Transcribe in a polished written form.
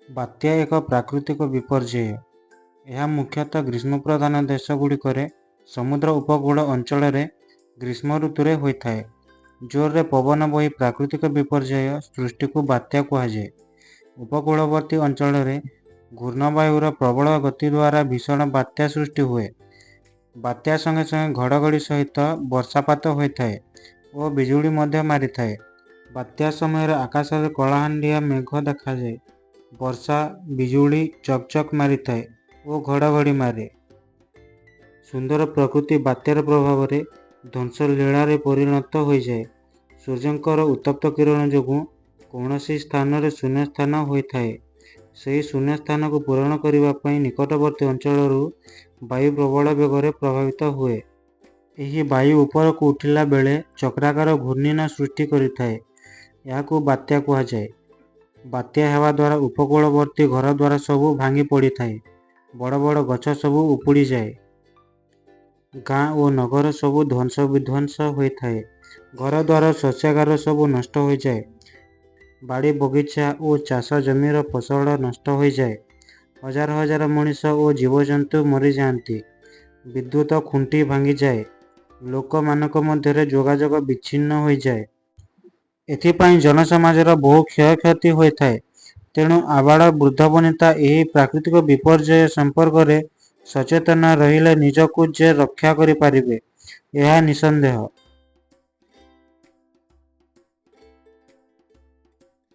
ବାତ୍ୟା ଏକ ପ୍ରାକୃତିକ ବିପର୍ଯ୍ୟୟ। ଏହା ମୁଖ୍ୟତଃ ଗ୍ରୀଷ୍ମପ୍ରଧାନ ଦେଶଗୁଡ଼ିକରେ ସମୁଦ୍ର ଉପକୂଳ ଅଞ୍ଚଳରେ ଗ୍ରୀଷ୍ମ ଋତୁରେ ହୋଇଥାଏ। ଜୋରରେ ପବନ ବହି ପ୍ରାକୃତିକ ବିପର୍ଯ୍ୟୟ ସୃଷ୍ଟିକୁ ବାତ୍ୟା କୁହାଯାଏ। ଉପକୂଳବର୍ତ୍ତୀ ଅଞ୍ଚଳରେ ଘୂର୍ଣ୍ଣବାୟୁର ପ୍ରବଳ ଗତି ଦ୍ୱାରା ଭୀଷଣ ବାତ୍ୟା ସୃଷ୍ଟି ହୁଏ। ବାତ୍ୟା ସଙ୍ଗେ ସଙ୍ଗେ ଘଡ଼ଘଡ଼ି ସହିତ ବର୍ଷାପାତ ହୋଇଥାଏ ଓ ବିଜୁଳି ମଧ୍ୟ ମାରିଥାଏ। ବାତ୍ୟା ସମୟରେ ଆକାଶରେ କଳାହାଣ୍ଡିଆ ମେଘ ଦେଖାଯାଏ। ବର୍ଷା, ବିଜୁଳି ଚକ୍ ମାରିଥାଏ ଓ ଘଡ଼ଘଡ଼ି ମାରେ। ସୁନ୍ଦର ପ୍ରକୃତି ବାତ୍ୟାର ପ୍ରଭାବରେ ଧ୍ୱଂସଲୀଳାରେ ପରିଣତ ହୋଇଯାଏ। ସୂର୍ଯ୍ୟଙ୍କର ଉତ୍ତପ୍ତ କିରଣ ଯୋଗୁଁ କୌଣସି ସ୍ଥାନରେ ଶୂନ୍ୟସ୍ଥାନ ହୋଇଥାଏ। ସେହି ଶୂନ୍ୟସ୍ଥାନକୁ ପୂରଣ କରିବା ପାଇଁ ନିକଟବର୍ତ୍ତୀ ଅଞ୍ଚଳରୁ ବାୟୁ ପ୍ରବଳ ବେଗରେ ପ୍ରବାହିତ ହୁଏ। ଏହି ବାୟୁ ଉପରକୁ ଉଠିଲା ବେଳେ ଚକ୍ରାକାର ଘୂର୍ଣ୍ଣନ ସୃଷ୍ଟି କରିଥାଏ। ଏହାକୁ ବାତ୍ୟା କୁହାଯାଏ। ବାତ୍ୟା ହେବା ଦ୍ୱାରା ଉପକୂଳବର୍ତ୍ତୀ ଘରଦ୍ୱାର ସବୁ ଭାଙ୍ଗି ପଡ଼ିଥାଏ। ବଡ଼ ବଡ଼ ଗଛ ସବୁ ଉପୁଡ଼ିଯାଏ। ଗାଁ ଓ ନଗର ସବୁ ଧ୍ୱଂସ ବିଧ୍ୱଂସ ହୋଇଥାଏ। ଘରଦ୍ୱାର ଶସ୍ୟାଗାର ସବୁ ନଷ୍ଟ ହୋଇଯାଏ। ବାଡ଼ି ବଗିଚା ଓ ଚାଷ ଜମିର ଫସଲ ନଷ୍ଟ ହୋଇଯାଏ। ହଜାର ହଜାର ମଣିଷ ଓ ଜୀବଜନ୍ତୁ ମରିଯାଆନ୍ତି। ବିଦ୍ୟୁତ ଖୁଣ୍ଟି ଭାଙ୍ଗିଯାଏ। ଲୋକମାନଙ୍କ ମଧ୍ୟରେ ଯୋଗାଯୋଗ ବିଚ୍ଛିନ୍ନ ହୋଇଯାଏ। ଏଥିପାଇଁ ଜନସମାଜର ବହୁ କ୍ଷୟକ୍ଷତି ହୋଇଥାଏ। ତେଣୁ ଆବାଳ ବୃଦ୍ଧ ବନିତା ଏହି ପ୍ରାକୃତିକ ବିପର୍ଯ୍ୟୟ ସମ୍ପର୍କରେ ସଚେତନ ରହିଲେ ନିଜକୁ ଯେ ରକ୍ଷା କରିପାରିବେ, ଏହା ନିଃସନ୍ଦେହ।